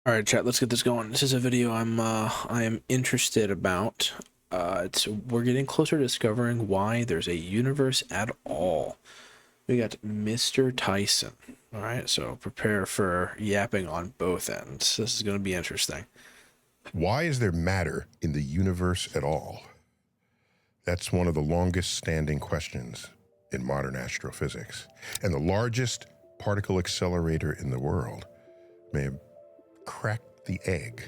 All right, chat. Let's get this going. This is a video I am interested about. We're getting closer to discovering why there's a universe at all. We got Mr. Tyson. All right, so prepare for yapping on both ends. This is going to be interesting. Why is there matter in the universe at all? That's one of the longest standing questions in modern astrophysics. And the largest particle accelerator in the world may have cracked the egg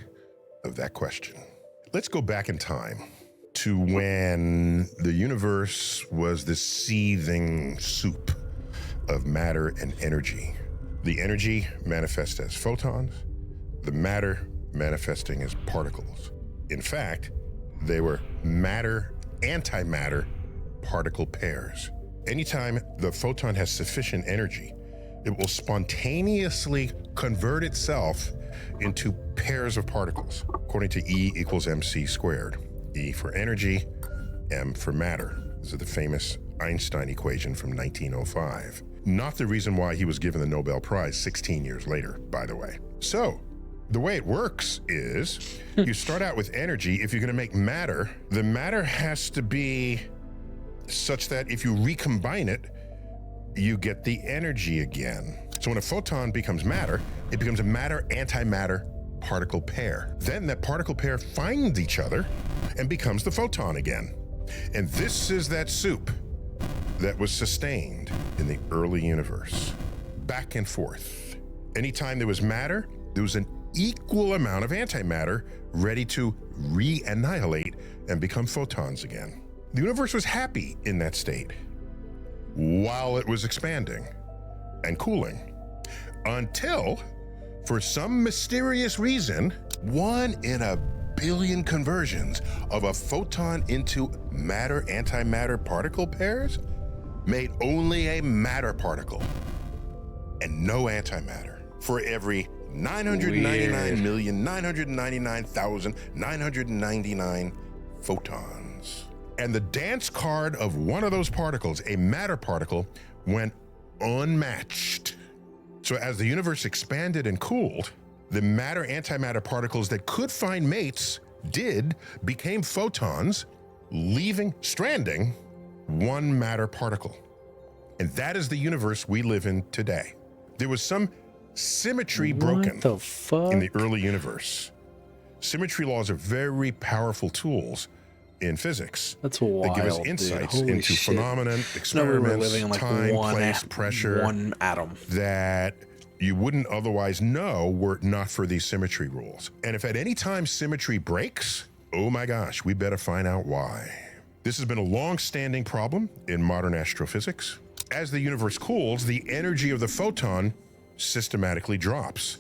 of that question. Let's go back in time to when the universe was this seething soup of matter and energy. The energy manifests as photons, the matter manifesting as particles. In fact, they were matter-antimatter particle pairs. Anytime the photon has sufficient energy, it will spontaneously convert itself into pairs of particles, according to E equals mc squared. E for energy, m for matter. This is the famous Einstein equation from 1905. Not the reason why he was given the Nobel Prize 16 years later, by the way. So, the way it works is you start out with energy. If you're going to make matter, the matter has to be such that if you recombine it, you get the energy again. So when a photon becomes matter, it becomes a matter-antimatter particle pair. Then that particle pair finds each other and becomes the photon again. And this is that soup that was sustained in the early universe. Back and forth. Anytime there was matter, there was an equal amount of antimatter ready to re-annihilate and become photons again. The universe was happy in that state while it was expanding and cooling until, for some mysterious reason, 1 in a billion conversions of a photon into matter-antimatter particle pairs made only a matter particle and no antimatter for every 999,999,999 photons. And the dance card of one of those particles, a matter particle, went unmatched. So as the universe expanded and cooled, the matter-antimatter particles that could find mates became photons, stranding one matter particle. And that is the universe we live in today. There was some symmetry broken in the early universe. Symmetry laws are very powerful tools in physics. That's wild. They give us insights into phenomena, experiments, time, place, pressure, one atom that you wouldn't otherwise know were it not for these symmetry rules. And if at any time symmetry breaks, oh my gosh, we better find out why. This has been a long-standing problem in modern astrophysics. As the universe cools, the energy of the photon systematically drops.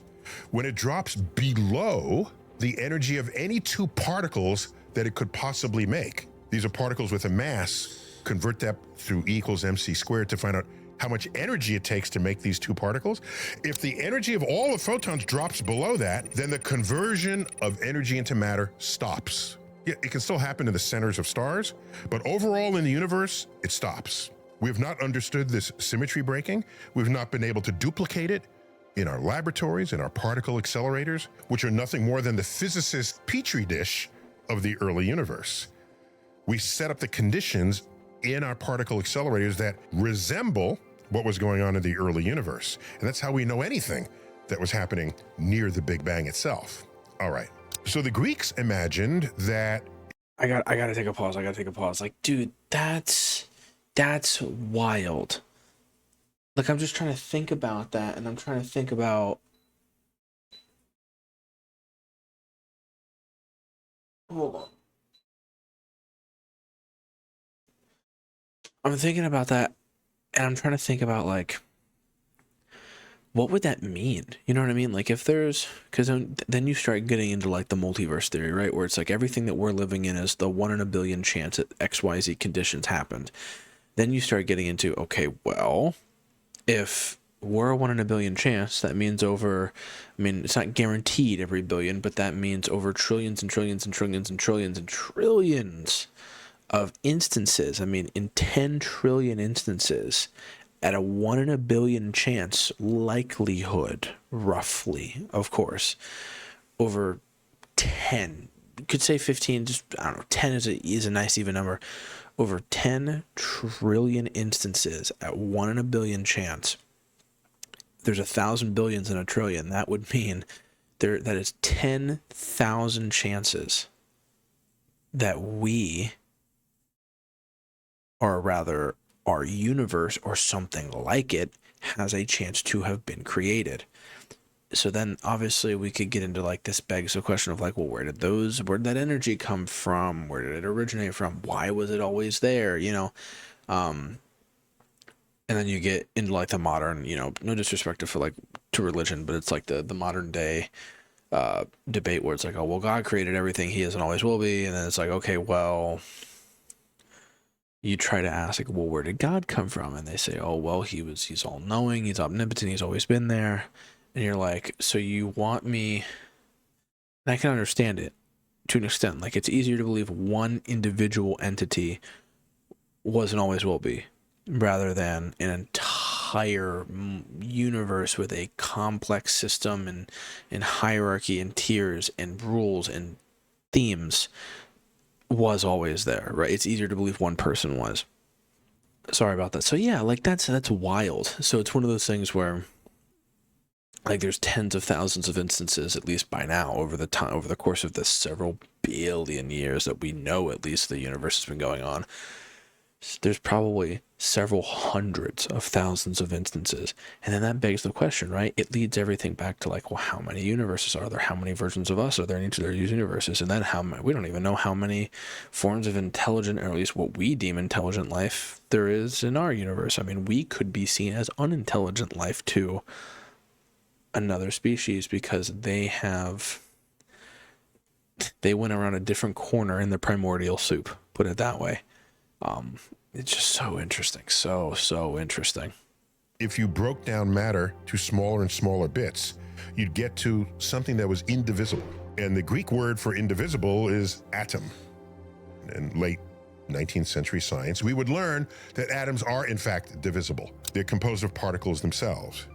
When it drops below the energy of any two particles that it could possibly make, these are particles with a mass, convert that through E equals mc squared to find out how much energy it takes to make these two particles. If the energy of all the photons drops below that, then the conversion of energy into matter stops. Yeah, it can still happen in the centers of stars, but overall in the universe, it stops. We have not understood this symmetry breaking. We've not been able to duplicate it in our laboratories, in our particle accelerators, which are nothing more than the physicist's petri dish of the early universe. We set up the conditions in our particle accelerators that resemble what was going on in the early universe. And that's how we know anything that was happening near the Big Bang itself. All right. So the Greeks imagined that... I gotta take a pause. Like, dude, that's wild. Like, I'm just trying to think about that, and I'm trying to think about... Hold on. I'm thinking about that, and I'm trying to think about, like, what would that mean? You know what I mean? Like, if there's... Because then you start getting into, like, the multiverse theory, right? Where it's like everything that we're living in is the 1 in a billion chance that XYZ conditions happened. Then you start getting into, okay, well, if we're a 1 in a billion chance, that means over... I mean, it's not guaranteed every billion, but that means over trillions and trillions and trillions and trillions and trillions of instances. I mean, in 10 trillion instances, at a 1 in a billion chance likelihood, roughly, of course, over 10, you could say 15, just, I don't know, 10 is a nice even number. Over 10 trillion instances at 1 in a billion chance. There's 1,000 billions in a trillion. That would mean that is 10,000 chances that we, or rather our universe or something like it, has a chance to have been created. So then obviously we could get into like, this begs the question of like, well, where did that energy come from? Where did it originate from? Why was it always there? And then you get into like the modern, no disrespect to religion, but it's like the modern day debate where it's like, oh, well, God created everything, he is and always will be. And then it's like, okay, well, you try to ask like, well, where did God come from? And they say, oh, well, he's all knowing, he's omnipotent, he's always been there. And you're like, so you want me, and I can understand it to an extent, like it's easier to believe one individual entity was and always will be, rather than an entire universe with a complex system and hierarchy and tiers and rules and themes was always there, right? It's easier to believe one person was. Sorry about that. So yeah, like that's wild. So it's one of those things where like there's tens of thousands of instances, at least by now, over the course of the several billion years that we know at least the universe has been going on. There's probably several hundreds of thousands of instances. And then that begs the question, right? It leads everything back to like, well, how many universes are there? How many versions of us are there in each of their universes? And then we don't even know how many forms of intelligent, or at least what we deem intelligent life there is in our universe. I mean, we could be seen as unintelligent life to another species because they went around a different corner in the primordial soup, put it that way. It's just so interesting. So interesting. If you broke down matter to smaller and smaller bits, you'd get to something that was indivisible. And the Greek word for indivisible is atom. In late 19th century science, we would learn that atoms are in fact divisible. They're composed of particles themselves.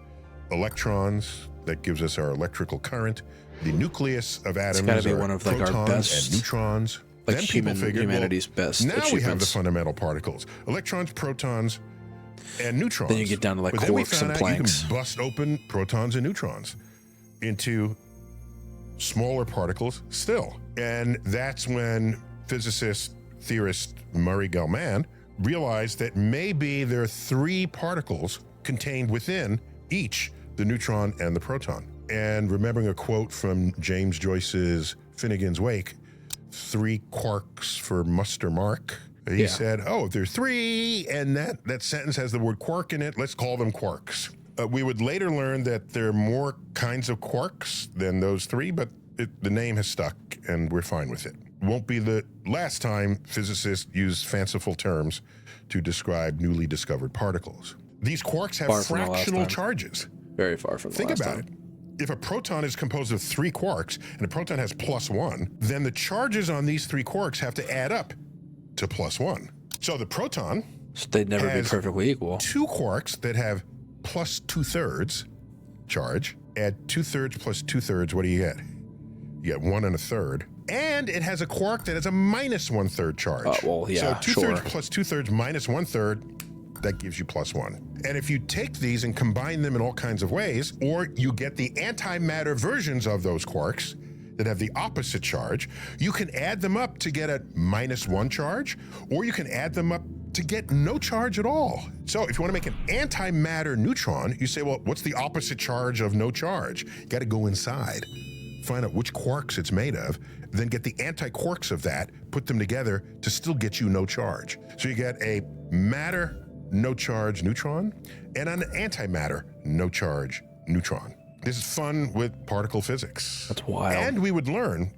Electrons, that gives us our electrical current. The nucleus of atoms It's gotta be are one of like our protons best, and neutrons. like Then people figured, humanity's best now we have the achievements. fundamental particles, electrons, protons, and neutrons. Then you get down to like But then we quarks found and out you Plancks. can bust open protons and neutrons into smaller particles still. And that's when physicist, theorist Murray Gell-Mann realized that maybe there are 3 particles contained within each, the neutron and the proton. And remembering a quote from James Joyce's Finnegan's Wake, 3 quarks for muster mark. He said, oh, if there's 3 and that sentence has the word quark in it, let's call them quarks. We would later learn that there are more kinds of quarks than those 3, but the name has stuck and we're fine with it. Won't be the last time physicists use fanciful terms to describe newly discovered particles. These quarks have fractional charges. Very far from the Think last about time. it. If a proton is composed of 3 quarks and a proton has +1, then the charges on these 3 quarks have to add up to +1. So the proton So they'd never be has perfectly equal. 2 quarks that have +2/3 charge. Add 2/3 plus 2/3, what do you get? You get 1 1/3. And it has a quark that has a -1/3 charge. Well, yeah, so 2/3 sure. plus 2/3 minus 1/3, that gives you +1. And if you take these and combine them in all kinds of ways, or you get the antimatter versions of those quarks that have the opposite charge, you can add them up to get a -1 charge, or you can add them up to get no charge at all. So if you want to make an antimatter neutron, you say, well, what's the opposite charge of no charge? You got to go inside, find out which quarks it's made of, then get the anti-quarks of that, put them together to still get you no charge. So you get a matter no charge neutron and an antimatter no charge neutron. This is fun with particle physics. That's wild. And we would learn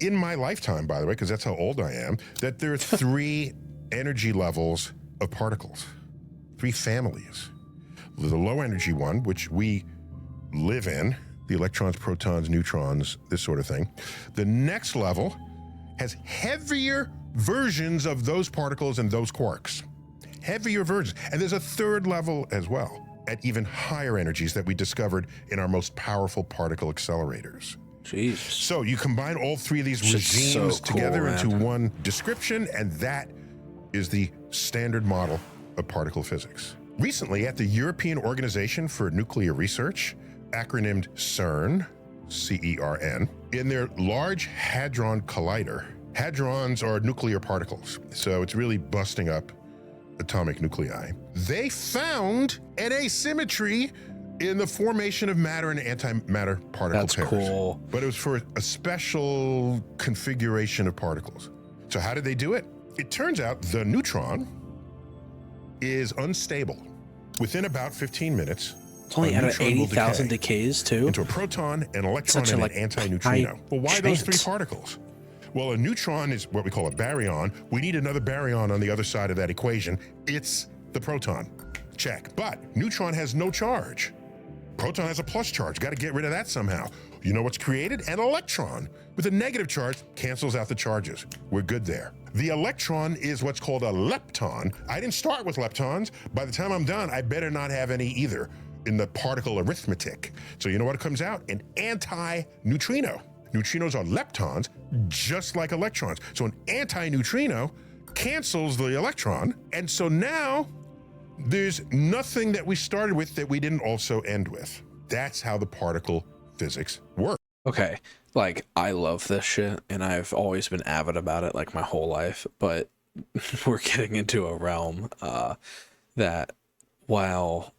in my lifetime, by the way, because that's how old I am, that there are 3 energy levels of particles, 3 families. The low energy one, which we live in, the electrons, protons, neutrons, this sort of thing. The next level has heavier versions of those particles and those quarks. Heavier versions. And there's a 3rd level as well, at even higher energies that we discovered in our most powerful particle accelerators. Jesus. So you combine all three of these Shit's so regimes cool, together man. into one description, and that is the standard model of particle physics. Recently, at the European Organization for Nuclear Research, acronymed CERN, C-E-R-N, in their Large Hadron Collider, hadrons are nuclear particles, so it's really busting up atomic nuclei. They found an asymmetry in the formation of matter and antimatter particle That's pairs. cool. But it was for a special configuration of particles. So how did they do it? It turns out the neutron is unstable. Within about 15 minutes, It's only a out of neutron will 80,000 decay decays too. into a proton, an electron, Such a, and like, an antineutrino. high Well, why those three chance. particles? Well, a neutron is what we call a baryon. We need another baryon on the other side of that equation. It's the proton. Check. But neutron has no charge. Proton has a plus charge. Got to get rid of that somehow. You know what's created? An electron with a negative charge cancels out the charges. We're good there. The electron is what's called a lepton. I didn't start with leptons. By the time I'm done, I better not have any either in the particle arithmetic. So you know what comes out? An anti-neutrino. Neutrinos are leptons, just like electrons. So an anti-neutrino cancels the electron. And so now there's nothing that we started with that we didn't also end with. That's how the particle physics works. Okay, like I love this shit, and I've always been avid about it like my whole life. But we're getting into a realm that, while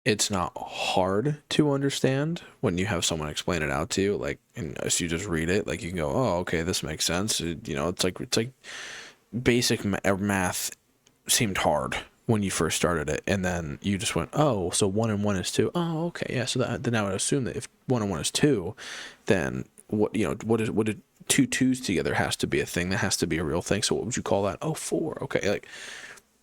it's not hard to understand when you have someone explain it out to you, like, and as you just read it, like you can go, oh, okay, this makes sense. You know, it's like basic math seemed hard when you first started it, and then you just went, oh, so 1 and 1 is 2. Oh, okay, yeah. So then I would assume that if 1 and 1 is 2, then what did 2 2s together has to be a thing, that has to be a real thing. So what would you call that? Oh, 4. Okay, like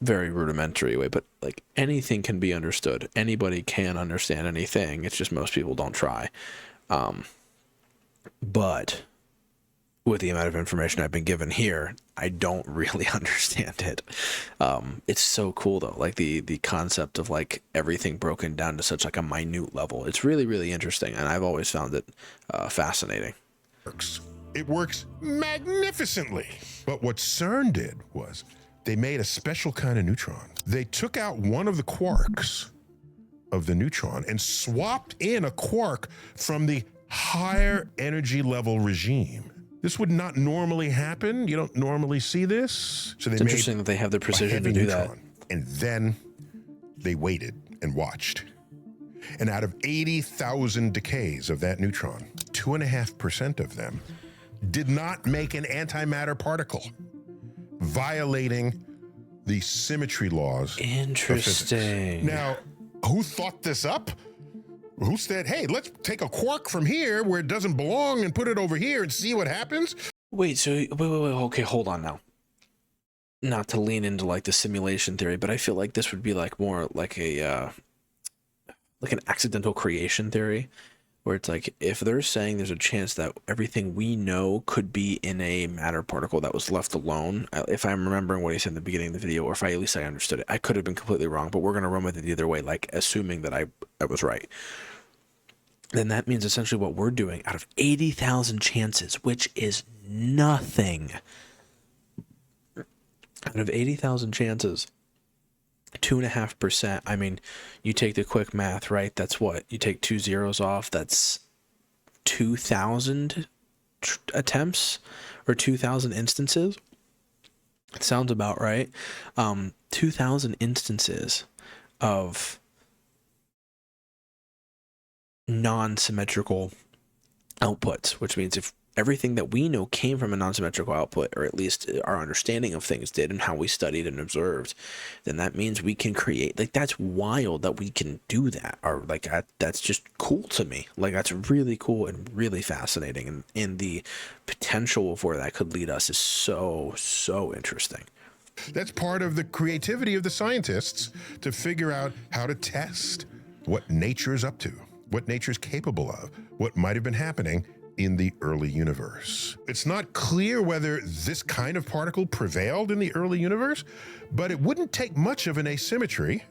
very rudimentary way, but like anything can be understood. Anybody can understand anything. It's just most people don't try. But with the amount of information I've been given here, I don't really understand it. It's so cool though, like the concept of like everything broken down to such like a minute level. It's really, really interesting, and I've always found it fascinating. It works magnificently. But what CERN did was they made a special kind of neutron. They took out one of the quarks of the neutron and swapped in a quark from the higher energy level regime. This would not normally happen. You don't normally see this. So they It's made interesting that they have the a precision to heavy do that. neutron. And then they waited and watched. And out of 80,000 decays of that neutron, 2.5% of them did not make an antimatter particle, violating the symmetry laws of physics. Interesting. Now, who thought this up? Who said, hey, let's take a quark from here where it doesn't belong and put it over here and see what happens? Wait, okay, hold on now. Not to lean into like the simulation theory, but I feel like this would be like more like a like an accidental creation theory, where it's like if they're saying there's a chance that everything we know could be in a matter particle that was left alone. If I'm remembering what he said in the beginning of the video, or if at least I understood it, I could have been completely wrong, but we're gonna run with it either way, like assuming that I was right. Then that means essentially what we're doing, out of 80,000 chances, which is nothing. Out of 80,000 chances, 2.5%. I mean, you take the quick math, right? That's what? You take 2 zeros off. That's 2,000 attempts or 2,000 instances. It sounds about right. 2,000 instances of non-symmetrical outputs, which means if everything that we know came from a non-symmetrical output, or at least our understanding of things did and how we studied and observed, then that means we can create, like, that's wild that we can do that, or like that's just cool to me. Like, that's really cool and really fascinating, and the potential of where that could lead us is so interesting. That's part of the creativity of the scientists, to figure out how to test what nature is up to, what nature is capable of, what might have been happening in the early universe. It's not clear whether this kind of particle prevailed in the early universe, but it wouldn't take much of an asymmetry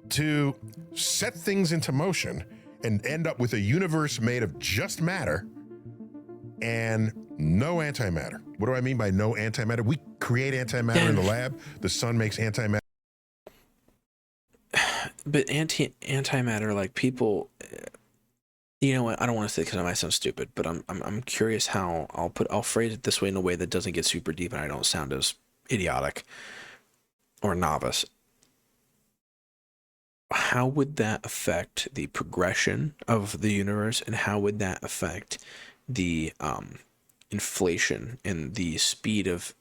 to set things into motion and end up with a universe made of just matter and no antimatter. What do I mean by no antimatter? We create antimatter in the lab. The sun makes antimatter. But antimatter, like people, you know what? I don't want to say because I might sound stupid, but I'm curious how I'll phrase it this way in a way that doesn't get super deep and I don't sound as idiotic or novice. How would that affect the progression of the universe, and how would that affect the inflation and the speed of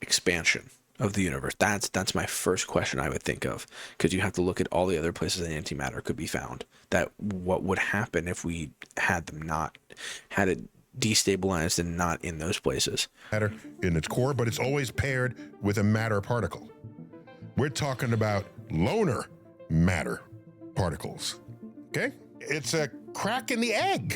expansion of the universe? That's my first question I would think of, because you have to look at all the other places that antimatter could be found. That what would happen if we had it destabilized and not in those places? Matter in its core, but it's always paired with a matter particle. We're talking about loner matter particles. Okay? It's a crack in the egg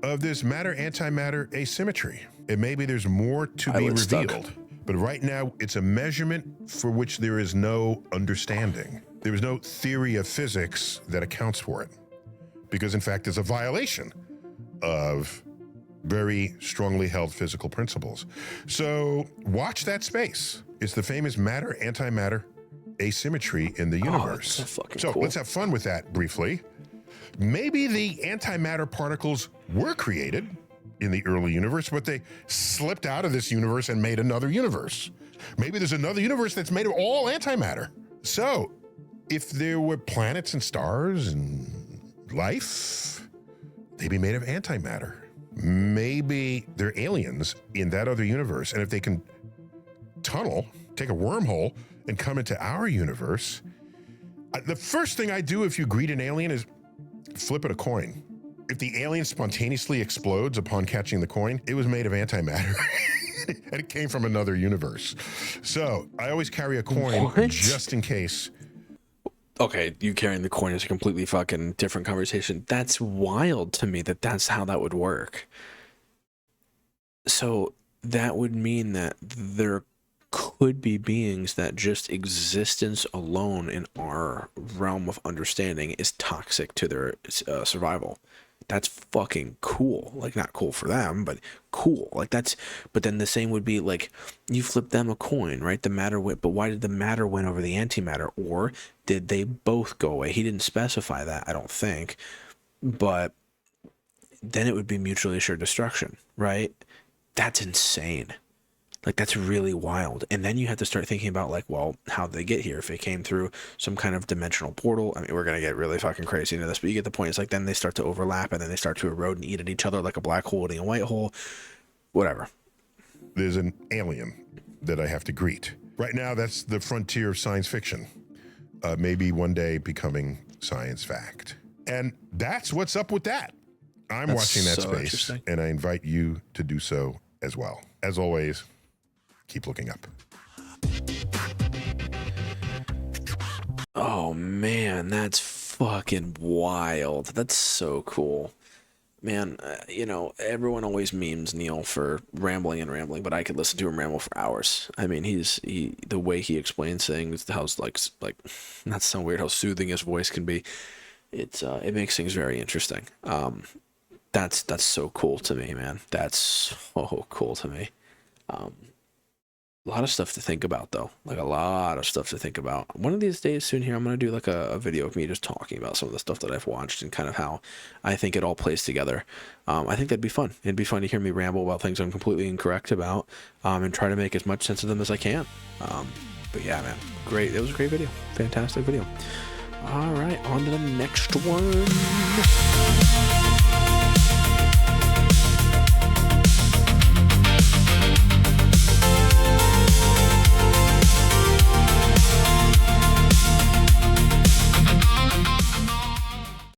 of this matter-antimatter asymmetry. And maybe there's more to be revealed. But right now, it's a measurement for which there is no understanding. There is no theory of physics that accounts for it. Because in fact, it's a violation of very strongly held physical principles. So watch that space. It's the famous matter-antimatter asymmetry in the universe. That's so fucking So cool. let's have fun with that briefly. Maybe the antimatter particles were created in the early universe, but they slipped out of this universe and made another universe. Maybe there's another universe that's made of all antimatter. So if there were planets and stars and life, they'd be made of antimatter. Maybe they're aliens in that other universe, and if they can tunnel, take a wormhole, and come into our universe, the first thing I do if you greet an alien is flip it a coin. If the alien spontaneously explodes upon catching the coin, it was made of antimatter. And it came from another universe. So I always carry a coin What? just in case. Okay, you carrying the coin is a completely fucking different conversation. That's wild to me that that's how that would work. So that would mean that there could be beings that just existence alone in our realm of understanding is toxic to their survival. That's fucking cool. Like, not cool for them, but cool. Like, that's, but then the same would be like, you flip them a coin, right? The matter went, but why did the matter win over the antimatter? Or did they both go away? He didn't specify that, I don't think. But then it would be mutually assured destruction, right? That's insane. Like, that's really wild. And then you have to start thinking about, like, well, how'd they get here? If it came through some kind of dimensional portal, I mean, we're going to get really fucking crazy into this, but you get the point. It's like, then they start to overlap, and then they start to erode and eat at each other like a black hole eating a white hole. Whatever. There's an alien that I have to greet. Right now, that's the frontier of science fiction. Maybe one day becoming science fact. And that's what's up with that. I'm watching that space, and I invite you to do so as well. As always, keep looking up. Oh man, that's fucking wild. That's so cool. Man, you know, everyone always memes Neil for rambling, but I could listen to him ramble for hours. I mean, the way he explains things, how's like not so weird, how soothing his voice can be. It makes things very interesting. That's so cool to me, man. That's so cool to me. A lot of stuff to think about, though. Like, a lot of stuff to think about. One of these days soon here, I'm going to do like a video of me just talking about some of the stuff that I've watched and kind of how I think it all plays together. I think that'd be fun. It'd be fun to hear me ramble about things I'm completely incorrect about, and try to make as much sense of them as I can. But yeah, man, great. It was a great video. Fantastic video. All right, on to the next one.